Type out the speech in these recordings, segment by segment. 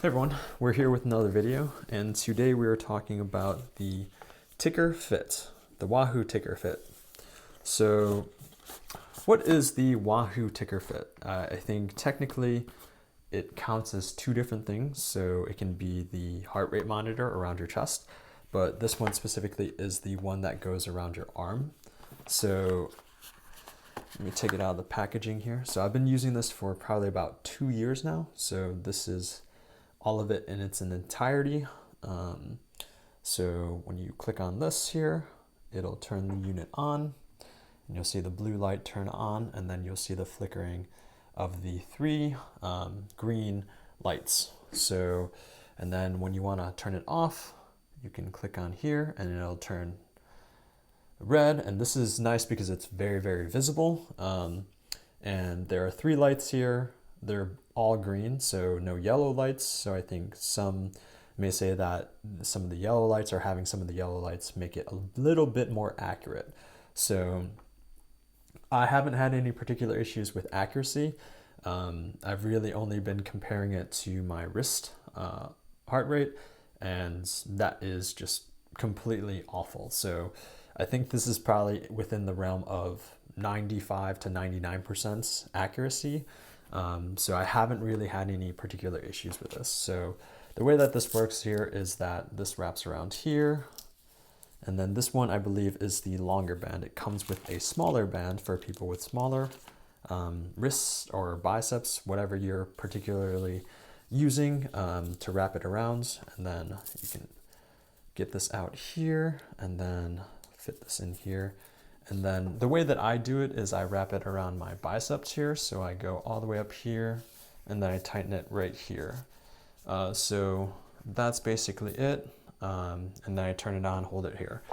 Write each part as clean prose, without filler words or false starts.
Hey everyone, we're here with another video, and today we are talking about the Tickr Fit, the Wahoo Tickr Fit. So, what is the Wahoo Tickr Fit? I think technically it counts as two different things. So it can be the heart rate monitor around your chest, but this one specifically is the one that goes around your arm. So let me take it out of the packaging here. So I've been using this for probably about 2 years now. So this is all of it in its entirety. So when you click on this here, it'll turn the unit on, and you'll see the blue light turn on, and then you'll see the flickering of the three green lights. So, and then when you want to turn it off, you can click on here and it'll turn red. And this is nice because it's very, very visible. And there are three lights here. They're all green, so no yellow lights. So I think some may say that some of the yellow lights or having some of the yellow lights make it a little bit more accurate. So I haven't had any particular issues with accuracy. I've really only been comparing it to my wrist heart rate, and that is just completely awful. So I think this is probably within the realm of 95 to 99% accuracy. So I haven't really had any particular issues with this. So the way that this works here is that this wraps around here, and then this one I believe is the longer band. It comes with a smaller band for people with smaller wrists or biceps, whatever you're particularly using to wrap it around. And then you can get this out here and then fit this in here. And then the way that I do it is I wrap it around my biceps here. So I go all the way up here and then I tighten it right here. So that's basically it. And then I turn it on, hold it here.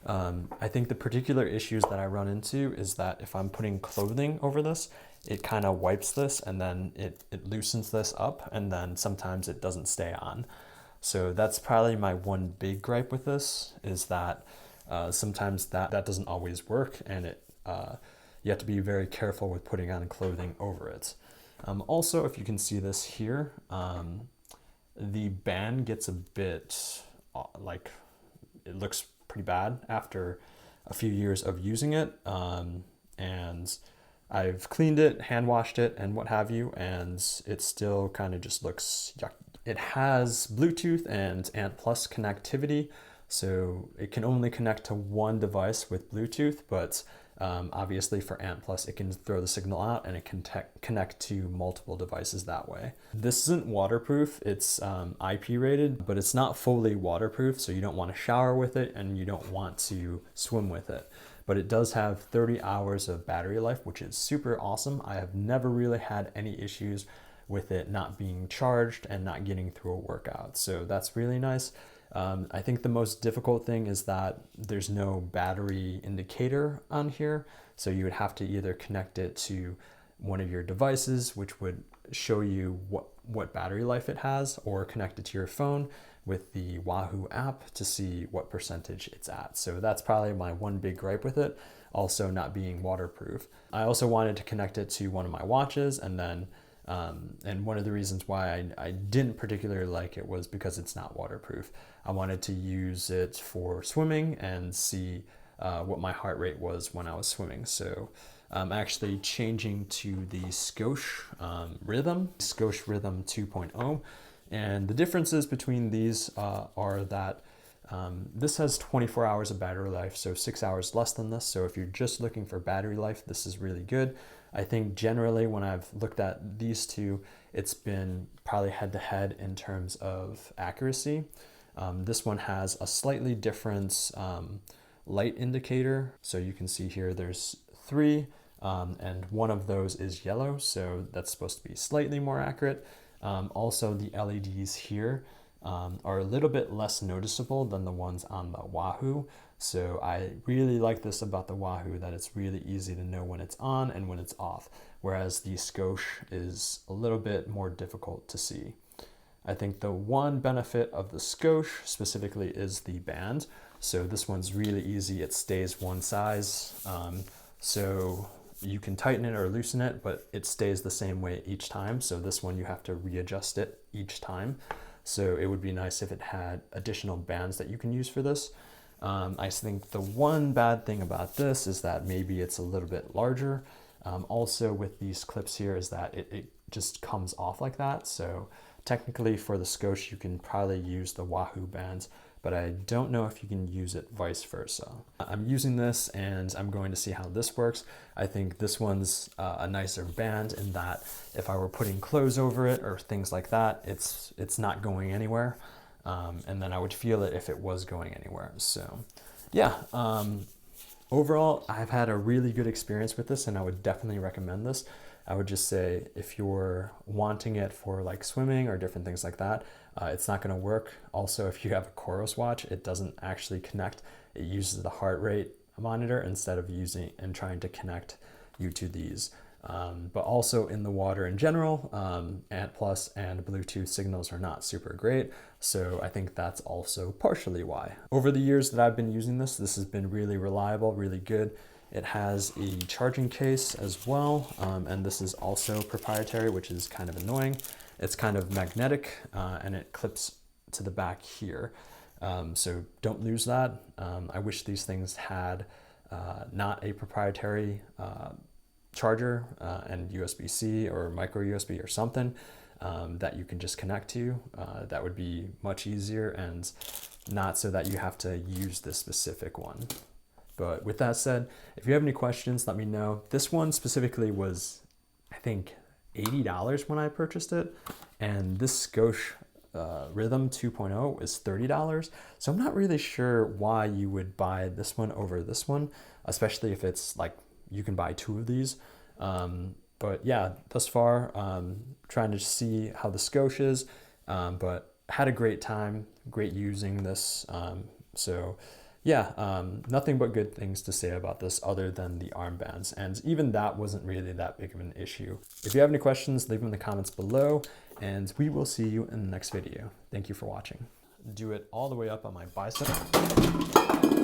I think the particular issues that I run into is that if I'm putting clothing over this, it kind of wipes this and then it loosens this up, and then sometimes it doesn't stay on. So that's probably my one big gripe with this, is that sometimes that doesn't always work, and you have to be very careful with putting on clothing over it. Also, if you can see this here, the band gets a bit like, it looks pretty bad after a few years of using it. And I've cleaned it, hand washed it, and what have you, and it still kind of just looks yucky. It has Bluetooth and Ant Plus connectivity, so it can only connect to one device with Bluetooth, but obviously for Ant Plus, it can throw the signal out and it can connect to multiple devices that way. This isn't waterproof, it's IP rated, but it's not fully waterproof, so you don't want to shower with it and you don't want to swim with it. But it does have 30 hours of battery life, which is super awesome. I have never really had any issues with it not being charged and not getting through a workout, so that's really nice. I think the most difficult thing is that there's no battery indicator on here. So you would have to either connect it to one of your devices, which would show you what battery life it has, or connect it to your phone with the Wahoo app to see what percentage it's at. So that's probably my one big gripe with it. Also not being waterproof. I also wanted to connect it to one of my watches, and then and one of the reasons why I didn't particularly like it was because it's not waterproof. I wanted to use it for swimming and see what my heart rate was when I was swimming. So I'm actually changing to the Scosche Rhythm, Scosche Rhythm 2.0. And the differences between these are that this has 24 hours of battery life, so 6 hours less than this. So if you're just looking for battery life, this is really good. I think generally when I've looked at these two, it's been probably head to head in terms of accuracy. This one has a slightly different light indicator. So you can see here there's three, and one of those is yellow. So that's supposed to be slightly more accurate. Also, the LEDs here are a little bit less noticeable than the ones on the Wahoo. So I really like this about the Wahoo, that it's really easy to know when it's on and when it's off, whereas the Scosche is a little bit more difficult to see. I think the one benefit of the Scosche specifically is the band. So this one's really easy, it stays one size. So you can tighten it or loosen it, but it stays the same way each time. So this one you have to readjust it each time. So it would be nice if it had additional bands that you can use for this. I think the one bad thing about this is that maybe it's a little bit larger. Also with these clips here is that it just comes off like that. So technically for the Scosche, you can probably use the Wahoo bands, but I don't know if you can use it vice versa. I'm using this and I'm going to see how this works. I think this one's a nicer band in that if I were putting clothes over it or things like that, it's not going anywhere. And then I would feel it if it was going anywhere. So yeah, overall, I've had a really good experience with this and I would definitely recommend this. I would just say if you're wanting it for like swimming or different things like that, it's not going to work. Also, if you have a Coros watch, it doesn't actually connect. It uses the heart rate monitor instead of using and trying to connect you to these. But also in the water in general, Ant Plus and Bluetooth signals are not super great. So I think that's also partially why. Over the years that I've been using this has been really reliable, really good. It has a charging case as well, and this is also proprietary, which is kind of annoying. It's kind of magnetic, and it clips to the back here. So don't lose that. I wish these things had not a proprietary charger and USB-C or micro USB or something that you can just connect to. That would be much easier and not so that you have to use this specific one. But with that said, if you have any questions, let me know. This one specifically was, I think, $80 when I purchased it. And this Scosche Rhythm 2.0 is $30. So I'm not really sure why you would buy this one over this one, especially if it's like you can buy two of these. But yeah, thus far, trying to see how the Scosche is, but had a great time, great using this. So yeah, nothing but good things to say about this other than the armbands. And even that wasn't really that big of an issue. If you have any questions, leave them in the comments below and we will see you in the next video. Thank you for watching. Do it all the way up on my bicep.